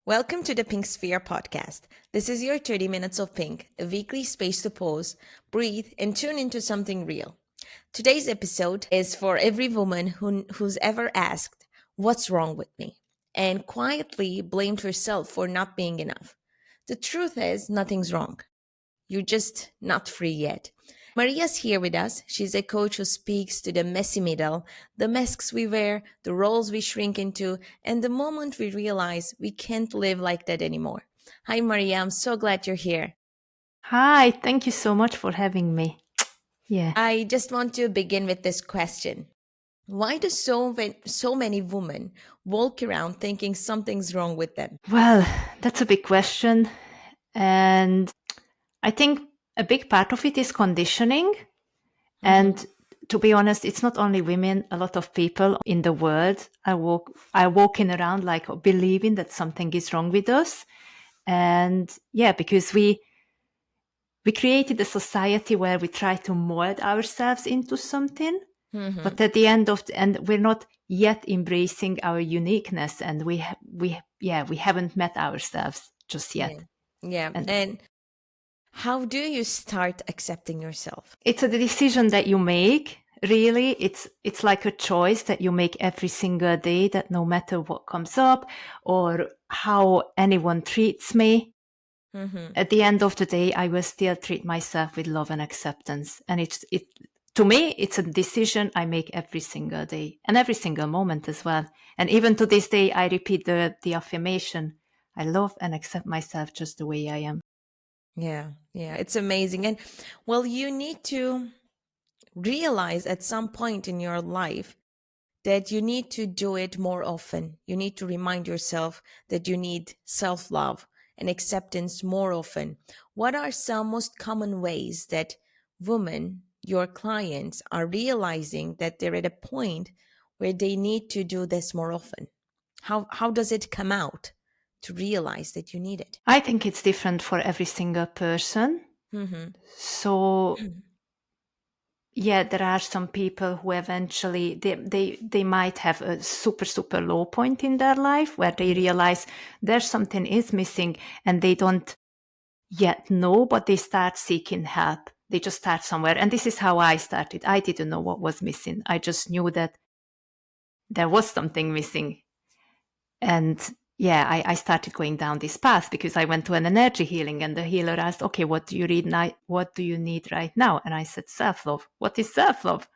Welcome to the Pink Sphere podcast. This is your 30 minutes of pink, a weekly space to pause, breathe, and tune into something real. Today's episode is for every woman who's ever asked, "What's wrong with me?" and quietly blamed herself for not being enough. The truth is, nothing's wrong. You're just not free yet. Maria's here with us. She's a coach who speaks to the messy middle, the masks we wear, the roles we shrink into, and the moment we realize we can't live like that anymore. Hi, Maria. I'm so glad you're here. Hi, thank you so much for having me. Yeah. I just want to begin with this question. Why do so many women walk around thinking something's wrong with them? Well, that's a big question. And I think a big part of it is conditioning. Mm-hmm. And to be honest, it's not only women, a lot of people in the world are walking around like believing that something is wrong with us. And yeah, because we created a society where we try to mold ourselves into something. Mm-hmm. But at the end of and we're not yet embracing our uniqueness, and we haven't met ourselves just Yeah. yet. Yeah. And And how do you start accepting yourself? it's a decision that you make. Really, it's like a choice that you make every single day, that no matter what comes up or how anyone treats me, Mm-hmm. at the end of the day I will still treat myself with love and acceptance. And it to me, it's a decision I make every single day and every single moment as well. And even to this day, I repeat the affirmation: I love and accept myself just the way I am. Yeah, yeah, it's amazing. And well, you need to realize at some point in your life that you need to do it more often. You need to remind yourself that you need self love and acceptance more often. What are some most common ways that women, your clients, are realizing that they're at a point where they need to do this more often? How does it come out to realize that you need it? I think it's different for every single person. Mm-hmm. So yeah, there are some people who eventually they might have a super low point in their life where they realize there's something is missing, and they don't yet know, but they start seeking help. They just start somewhere. And this is how I started. I didn't know what was missing. I just knew that there was something missing. And yeah, I started going down this path because I went to an energy healing, and the healer asked, okay, what do you need now? What do you need right now? And I said, self-love. What is self-love?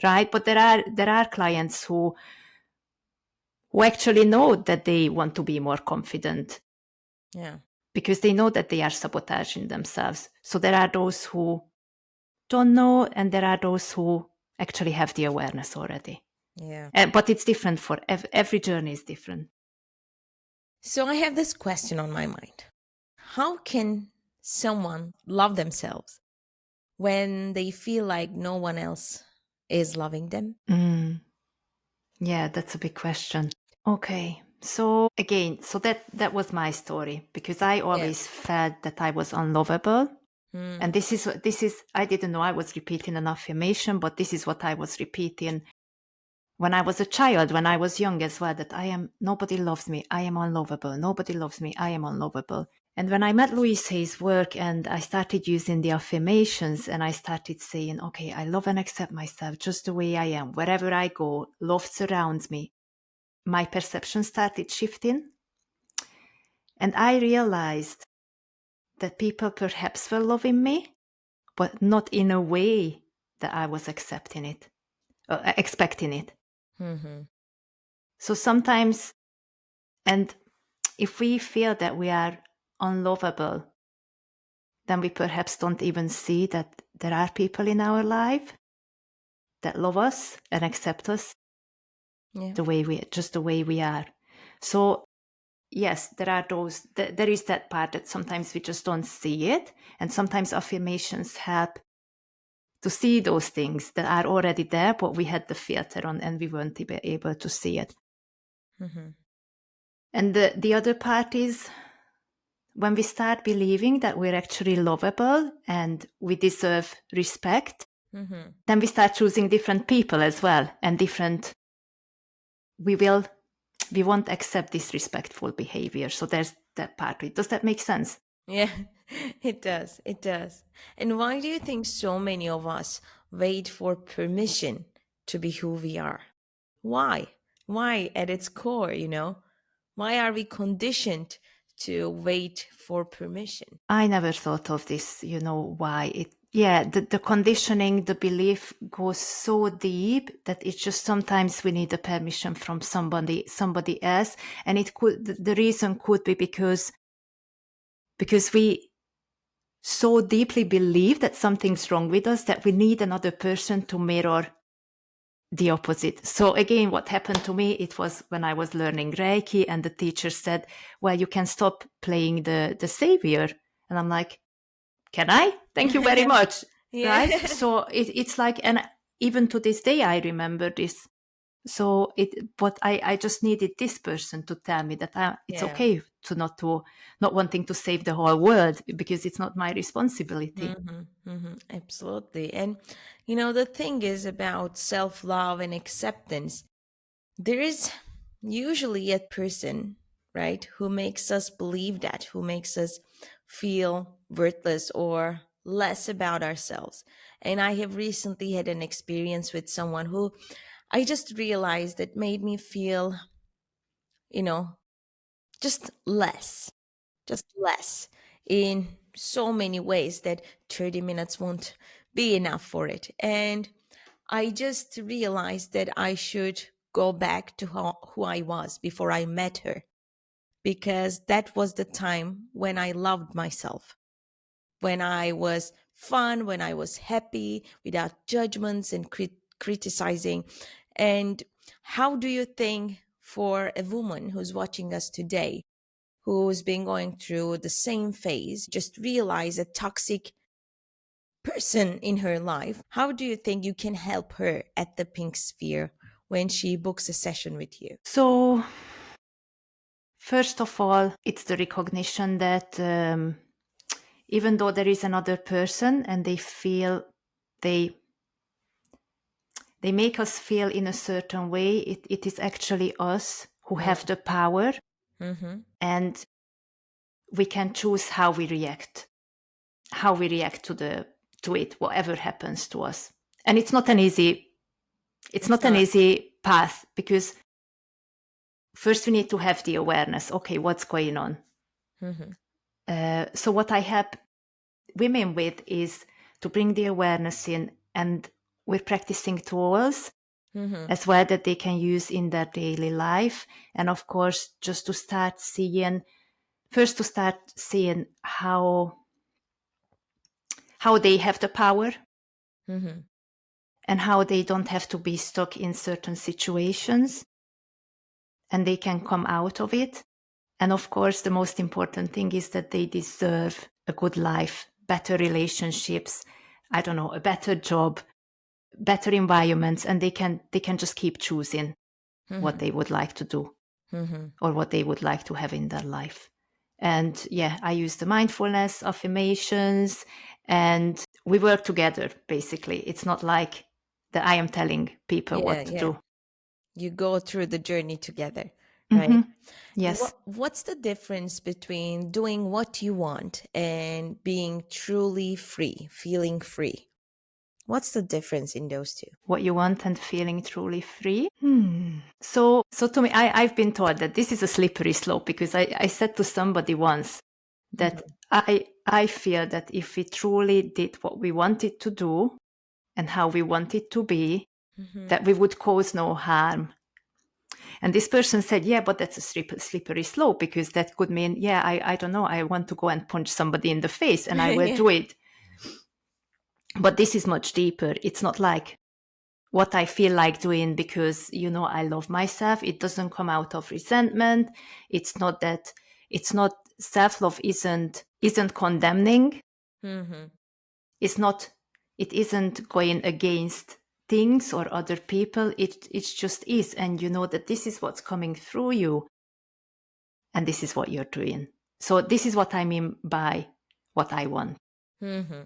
Right. But there are clients who actually know that they want to be more confident Yeah. because they know that they are sabotaging themselves. So there are those who don't know, and there are those who actually have the awareness already. Yeah. But it's different for every journey is different. So I have this question on my mind. How can someone love themselves when they feel like no one else is loving them? Mm, yeah, that's a big question. Okay, so again, so that was my story, because I Yeah. always felt that I was unlovable. And Mm. this is I didn't know I was repeating an affirmation, but this is what I was repeating when I was a child, when I was young as well, that nobody loves me, I am unlovable. Nobody loves me, I am unlovable. And when I met Louise Hay's work and I started using the affirmations and I started saying, okay, I love and accept myself just the way I am. Wherever I go, love surrounds me. My perception started shifting. And I realized that people perhaps were loving me, but not in a way that I was accepting it, expecting it. Hmm. So sometimes, and if we feel that we are unlovable, then we perhaps don't even see that there are people in our life that love us and accept us Yeah. just the way we are. So yes, there are there is that part that sometimes we just don't see it, and sometimes affirmations help to see those things that are already there, but we had the filter on and we weren't able to see it. Hmm. And the other part is when we start believing that we're actually lovable and we deserve respect, Hmm. then we start choosing different people as well, and we will we won't accept disrespectful behavior. So there's that part of it. Does that make sense? Yeah, it does. It does. And why do you think so many of us wait for permission to be who we are? Why? Why at its core, you know? Why are we conditioned to wait for permission? I never thought of this, why it, yeah, the conditioning, the belief goes so deep that it's just sometimes we need a permission from somebody else. And it could, the reason could be because we so deeply believe that something's wrong with us that we need another person to mirror the opposite. So again, what happened to me, it was when I was learning Reiki and the teacher said, well, you can stop playing the savior. And I'm like, can I? Thank you very much. Yeah. Right? So it's like, and even to this day, I remember this. So but I just needed this person to tell me that it's Yeah. okay not wanting to save the whole world because it's not my responsibility. Absolutely. And, you know, the thing is about self love and acceptance, there is usually a person, right, who makes us believe that, who makes us feel worthless or less about ourselves. And I have recently had an experience with someone who I just realized that made me feel, you know, just less in so many ways that 30 minutes won't be enough for it. And I just realized that I should go back to who I was before I met her, because that was the time when I loved myself, when I was fun, when I was happy without judgments and criticizing. And how do you think for a woman who's watching us today, who's been going through the same phase, just realize a toxic person in her life, how do you think you can help her at the pink sphere when she books a session with you? So first of all, it's the recognition that even though there is another person and they feel they make us feel in a certain way, it is actually us who have the power, Mm-hmm. and we can choose how we react to it, whatever happens to us. And it's not an easy path, because first we need to have the awareness, okay, what's going on. So what I help women with is to bring the awareness in, and we're practicing tools as well that they can use in their daily life. And of course, just to start seeing how they have the power, and how they don't have to be stuck in certain situations, and they can come out of it. And of course, the most important thing is that they deserve a good life, better relationships, I don't know, a better job, better environments, and they can just keep choosing what they would like to do or what they would like to have in their life. And yeah, I use the mindfulness, affirmations, and we work together, basically. It's not like that I am telling people Yeah, what to yeah. do. You go through the journey together, right? Mm-hmm. Yes. What's the difference between doing what you want and being truly free, feeling free? What's the difference in those two? What you want and feeling truly free. So to me, I've been taught that this is a slippery slope, because I said to somebody once that I feel that if we truly did what we wanted to do and how we want it to be, that we would cause no harm. And this person said, yeah, but that's a slippery slope, because that could mean, yeah, I don't know, I want to go and punch somebody in the face, and I will Yeah. do it. But this is much deeper. It's not like what I feel like doing because, I love myself. It doesn't come out of resentment. It's not self-love isn't condemning. Mm-hmm. It isn't going against things or other people. It just is. And you know that this is what's coming through you, and this is what you're doing. So this is what I mean by what I want. Mm-hmm.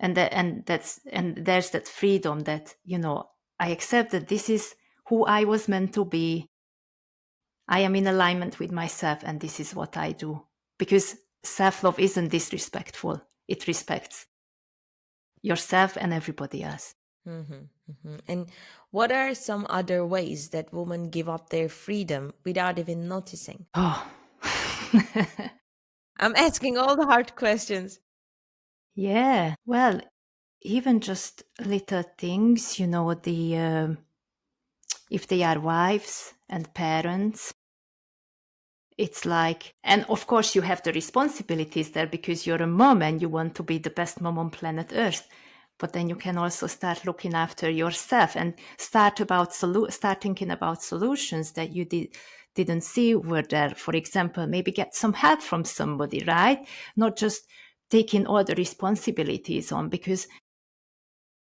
And there's that freedom that, I accept that this is who I was meant to be. I am in alignment with myself and this is what I do. Because self-love isn't disrespectful. It respects yourself and everybody else. And what are some other ways that women give up their freedom without even noticing? Oh, I'm asking all the hard questions. yeah. Well, even just little things, if they are wives and parents, it's like, and of course you have the responsibilities there because you're a mom and you want to be the best mom on planet Earth. But then you can also start looking after yourself and start thinking about solutions that you didn't see were there. For example, maybe get some help from somebody, right? Not just taking all the responsibilities on because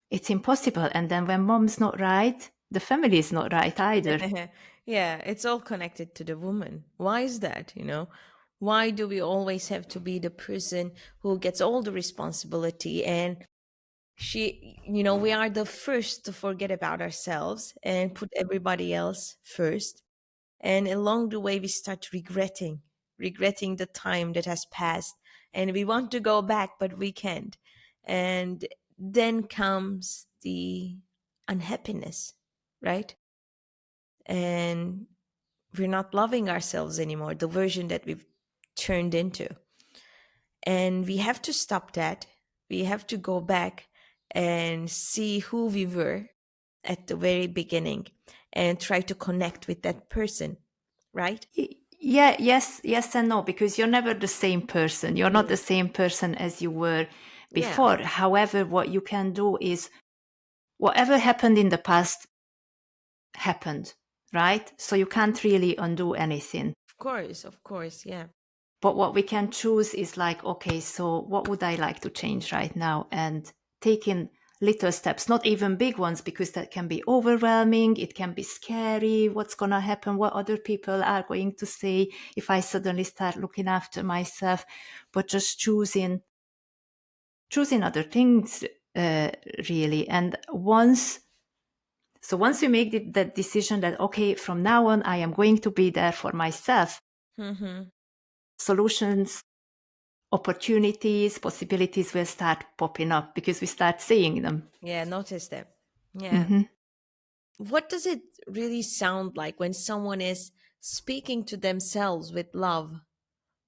it's impossible. And then when mom's not right, the family is not right either. Yeah, it's all connected to the woman. Why is that, Why do we always have to be the person who gets all the responsibility? And we are the first to forget about ourselves and put everybody else first. And along the way, we start regretting the time that has passed. And we want to go back, but we can't. And then comes the unhappiness, right? And we're not loving ourselves anymore, the version that we've turned into. And we have to stop that. We have to go back and see who we were at the very beginning and try to connect with that person, right? Yeah, yes and no, because you're never the same person. You're not Mm. the same person as you were Yeah, before. However, what you can do is whatever happened in the past happened, right? So you can't really undo anything. of course, yeah. But what we can choose is like, okay, so what would I like to change right now? And taking little steps, not even big ones, because that can be overwhelming. It can be scary. What's going to happen? What other people are going to say if I suddenly start looking after myself? But just choosing other things, really. And once you make that decision that, okay, from now on, I am going to be there for myself, Mm-hmm. solutions, opportunities, possibilities will start popping up because we start seeing them. Yeah, notice them. Yeah. Hmm. What does it really sound like when someone is speaking to themselves with love?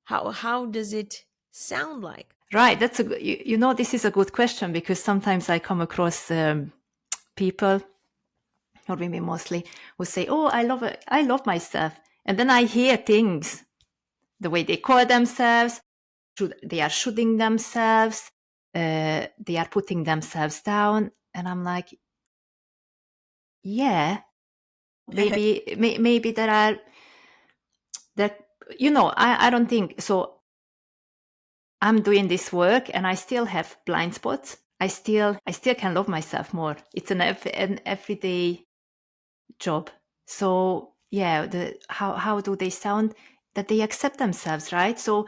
How does it sound like? Right. That's this is a good question because sometimes I come across people, or women mostly, who say, "Oh, I love myself," and then I hear things, the way they call themselves, they are shooting themselves, they are putting themselves down, and I'm like, yeah, maybe there are that I don't think so. I'm doing this work and I still have blind spots. I still can love myself more. It's an everyday job. So yeah, how do they sound? That they accept themselves, right? So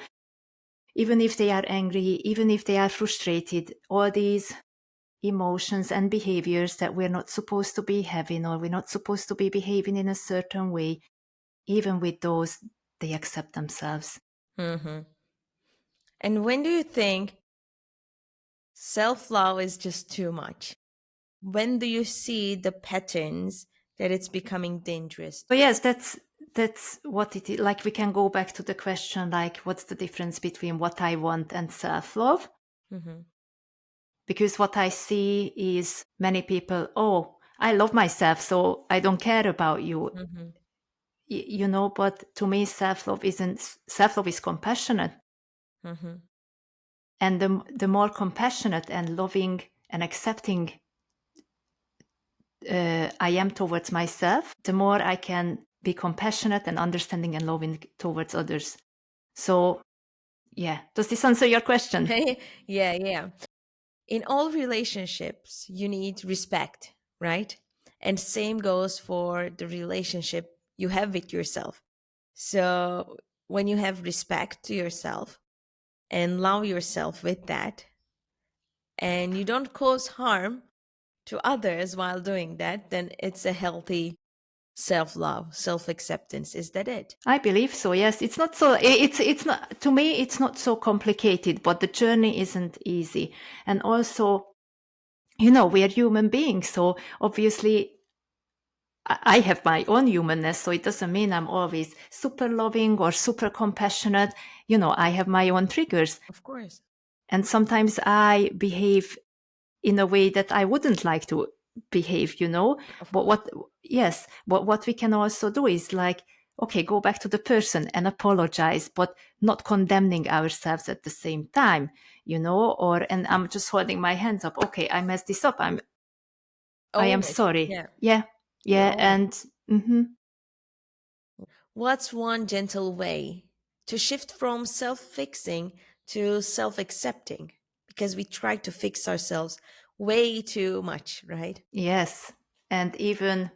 even if they are angry, even if they are frustrated, all these emotions and behaviors that we're not supposed to be having, or we're not supposed to be behaving in a certain way, even with those, they accept themselves. Mm-hmm. And when do you think self-love is just too much? When do you see the patterns that it's becoming dangerous? So yes, that's what it is. Like we can go back to the question, like what's the difference between what I want and self-love? Mm-hmm. Because what I see is many people, oh, I love myself, so I don't care about you. Mm-hmm. But to me, self-love is compassionate. Mm-hmm. And the more compassionate and loving and accepting I am towards myself, the more I can be compassionate and understanding and loving towards others. So, yeah. Does this answer your question? Yeah, yeah. In all relationships, you need respect, right? And same goes for the relationship you have with yourself. So when you have respect to yourself and love yourself with that, and you don't cause harm to others while doing that, then it's a healthy self-love, self-acceptance. Is that it? I believe so. Yes, it's not so. It's not, to me. It's not so complicated, but the journey isn't easy. And also, we are human beings, so obviously I have my own humanness. So it doesn't mean I'm always super loving or super compassionate. I have my own triggers, Of course. and sometimes I behave in a way that I wouldn't like to behave, Of But course. yes, what we can also do is like, okay, go back to the person and apologize, but not condemning ourselves at the same time, and I'm just holding my hands up. Okay, I messed this up. I am Own it. sorry. Yeah. Yeah. You Yeah. own it. And mhm. What's one gentle way to shift from self-fixing to self-accepting? Because we try to fix ourselves way too much, right? Yes. And even,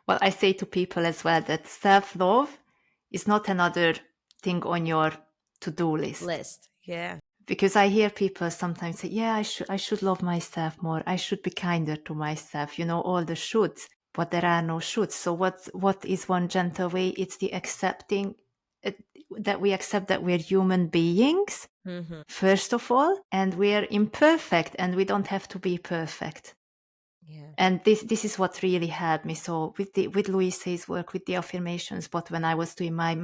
well, I say to people as well that self-love is not another thing on your to-do list. List. Yeah. Because I hear people sometimes say, yeah, I should love myself more. I should be kinder to myself, all the shoulds, but there are no shoulds. So what is one gentle way? It's the accepting it, that we accept that we're human beings, Hmm. first of all, and we're imperfect and we don't have to be perfect. Yeah. And this is what really helped me. So with Louise's work, with the affirmations, but when I was doing my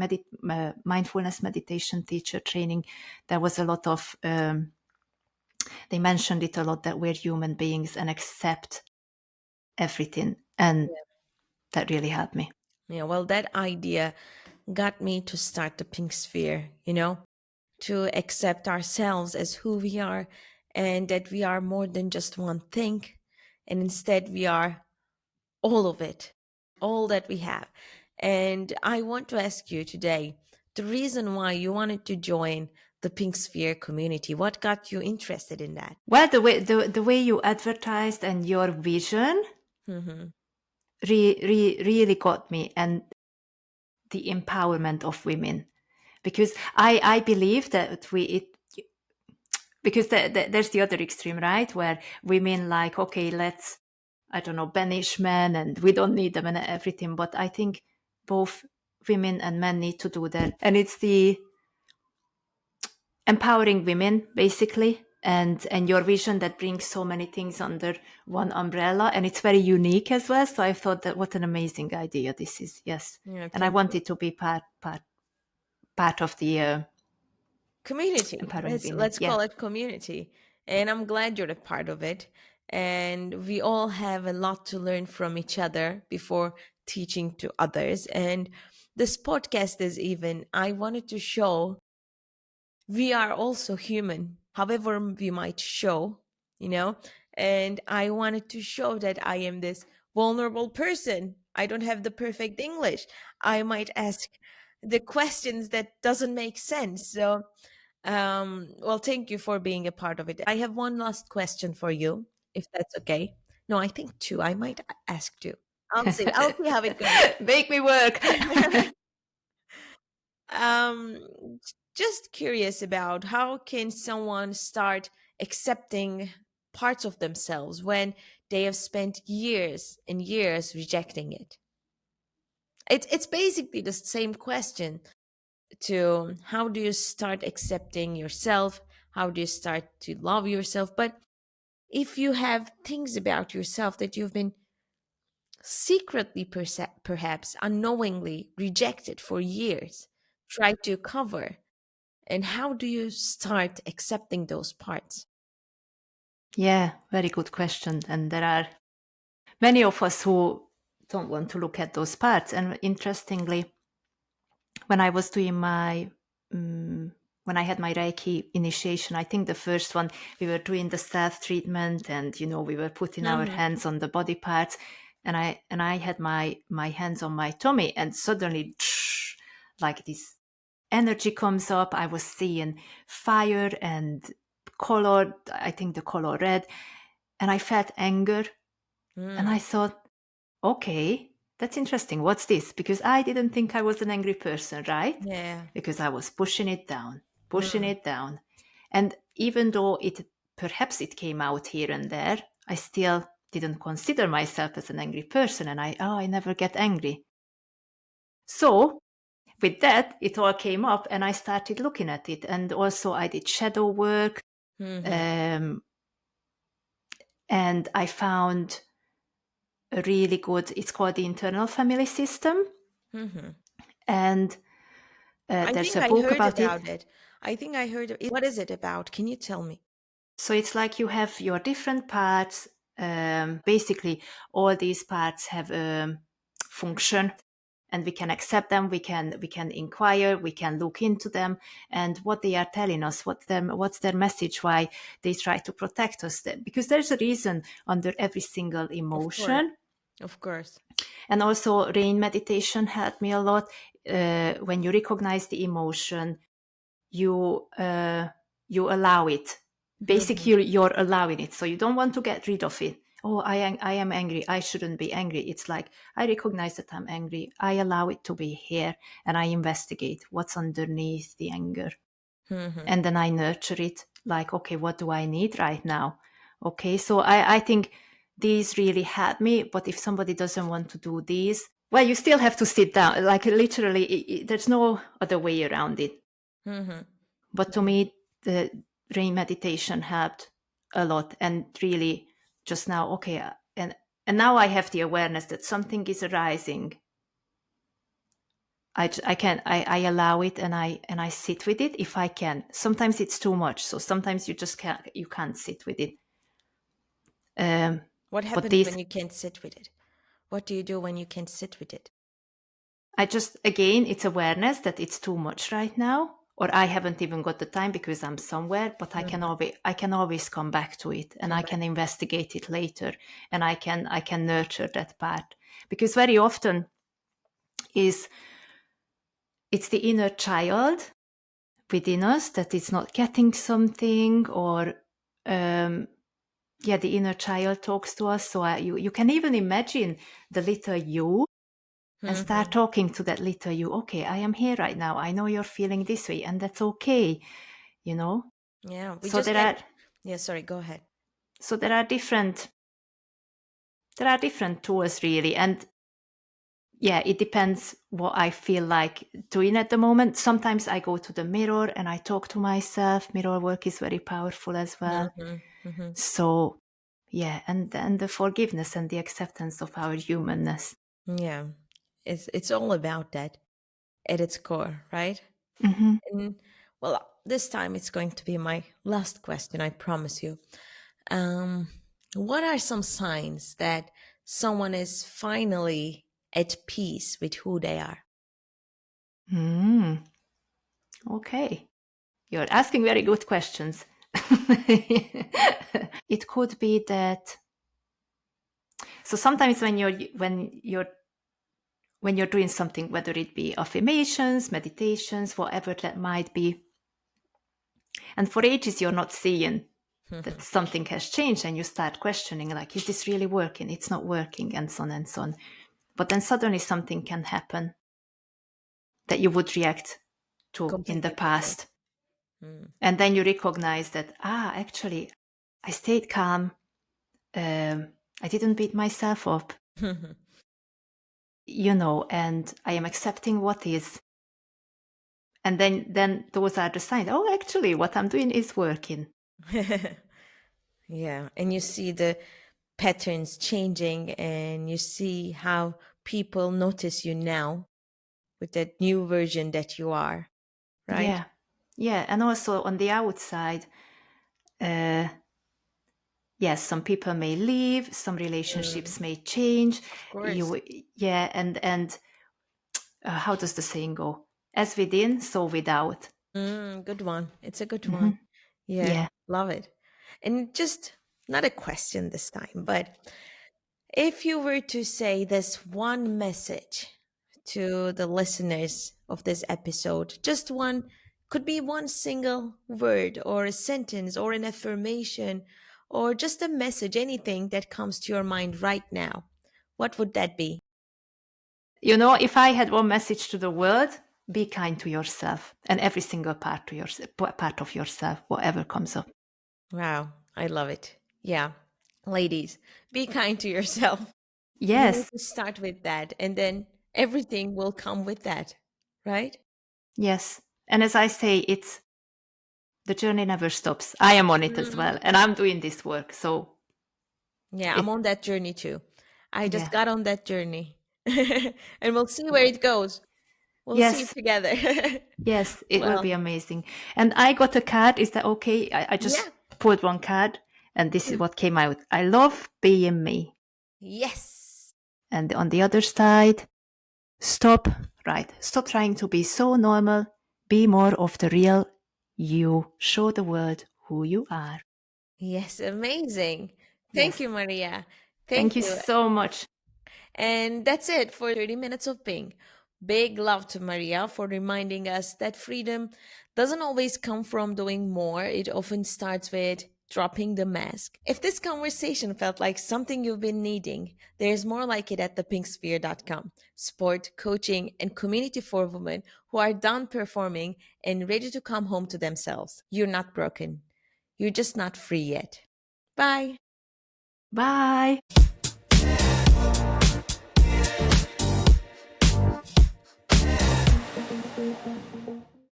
mindfulness meditation teacher training, there was a lot of they mentioned it a lot, that we're human beings and accept everything, and that really helped me. Yeah. Well, that idea got me to start the pink sphere, to accept ourselves as who we are and that we are more than just one thing. And instead, we are all of it, all that we have. And I want to ask you today the reason why you wanted to join the pink sphere community. What got you interested in that? Well, the way you advertised and your vision Hmm. really got me, and the empowerment of women, because I believe that because there's the other extreme, right, where women like, okay, let's, I don't know, banish men and we don't need them and everything. But I think both women and men need to do that, and it's the empowering women basically, and your vision that brings so many things under one umbrella, and it's very unique as well. So I thought that what an amazing idea this is. Yes. Yeah, And I thank you. wanted to be part of the Community. empowering women. Let's Yeah. call it community. And I'm glad you're a part of it. And we all have a lot to learn from each other before teaching to others. And this podcast is even, I wanted to show we are also human, however we might show, you know. And I wanted to show that I am this vulnerable person. I don't have the perfect English. I might ask the questions that doesn't make sense. So well, thank you for being a part of it. I have one last question for you, if that's okay. No, I think two. I might ask two. I'll see how it goes. Make me work. um just curious about how can someone start accepting parts of themselves when they have spent years and years rejecting it. It's basically the same question to how do you start accepting yourself, how do you start to love yourself. But if you have things about yourself that you've been secretly, perhaps unknowingly rejected for years, try to cover, and how do you start accepting those parts? Yeah, very good question. And there are many of us who don't want to look at those parts. And interestingly, when I was doing when I had my Reiki initiation, I think the first one, we were doing the self treatment, and we were putting our Hmm. hands on the body parts, and I had my hands on my tummy, and suddenly, like this energy comes up. I was seeing fire and color. I think the color red, and I felt anger, and I Mm. thought, okay, that's interesting. What's this? Because I didn't think I was an angry person, right? Yeah. Because I was pushing it down, pushing Mm. it down. And even though perhaps it came out here and there, I still didn't consider myself as an angry person, and I never get angry. So with that, it all came up, and I started looking at it. And also I did shadow work, and I found a really good, it's called the internal family system. And I there's think a I book heard about it. about it. I think I heard it. What is it about? Can you tell me? So it's like you have your different parts. Basically, all these parts have a function, and we can accept them. We can inquire. We can look into them, and what they are telling us. What's their message? Why they try to protect us? Because there's a reason under every single Of course. emotion. Of course. And also, rain meditation helped me a lot. When you recognize the emotion, you allow it. Basically, you're allowing it. So you don't want to get rid of it. Oh, I am angry. I shouldn't be angry. It's like, I recognize that I'm angry. I allow it to be here, and I investigate what's underneath the anger. And then I nurture it. Like, okay, what do I need right now? Okay, so I think these really help me. But if somebody doesn't want to do these, well, you still have to sit down. Like, literally, there's no other way around it. But to me, the rain meditation helped a lot, and really just now, okay, and now I have the awareness that something is arising. I allow it, and I sit with it if I can. Sometimes it's too much, so sometimes you can't sit with it. What But happens this, when you can't sit with it? What do you do when you can't sit with it? again, it's awareness that it's too much right now, or I haven't even got the time because I'm somewhere. But I can always come back to it, and I can investigate it later, and I can nurture that part, because very often it's the inner child within us that is not getting something, or the inner child talks to us. So you can even imagine the little you, and start talking to that little you. Okay, I am here right now. I know you're feeling this way, and that's okay. Yeah, we So just there had. are Yeah, sorry, go ahead. so there are different tools, really. And yeah, it depends what I feel like doing at the moment. Sometimes I go to the mirror and I talk to myself. Mirror work is very powerful as well. So yeah, and the forgiveness and the acceptance of our humanness. Yeah, it's all about that at its core, right? Mm-hmm. And well, this time it's going to be my last question, I promise you. Um, what are some signs that someone is finally at peace with who they are? Okay. You're asking very good questions. It could be that. So sometimes when you're doing something, whether it be affirmations, meditations, whatever that might be, and for ages you're not seeing that something has changed, and you start questioning, like, is this really working? It's not working, and so on and so on. But then suddenly something can happen that you would react to in the Completely different. past. And then you recognize that, actually, I stayed calm. I didn't beat myself up, and I am accepting what is. And then those are the signs. Oh, actually, what I'm doing is working. Yeah, and you see the patterns changing, and you see how people notice you now with that new version that you are, right? Yeah. Yeah. And also on the outside, yes, some people may leave, some relationships may change. Of course. Yeah. And how does the saying go? As within, so without. Good one. It's a good one. Mm-hmm. Yeah, Yeah. love it. And just not a question this time, but if you were to say this one message to the listeners of this episode, just one, could be one single word or a sentence or an affirmation or just a message, anything that comes to your mind right now, what would that be? If I had one message to the world, be kind to yourself and every single part of yourself, whatever comes up. Wow, I love it. Yeah. Ladies, be kind to yourself. You need Yes, to start with that, and then everything will come with that, right? yes. And as I say, it's the journey never stops. I am on it as well, Mhm. and I'm doing this work. So Yeah, I'm it, on that journey too. I just yeah, got on that journey. And we'll see where it goes. We'll see it yes, together. yes, it will Well, be amazing. And I got a card. Is that okay? I yeah. just pulled one card, and this is what came out. I love being me. Yes. And on the other side, stop, right? Stop trying to be so normal. Be more of the real you. Show the world who you are. Yes, amazing. Thank Yes. you, Maria. Thank Thank you you. so much. And that's it for 30 minutes of pink. Big love to Maria for reminding us that freedom doesn't always come from doing more. It often starts with dropping the mask. If this conversation felt like something you've been needing, there's more like it at thepinksphere.com. Sport, coaching, and community for women who are done performing and ready to come home to themselves. You're not broken. You're just not free yet. Bye. Bye.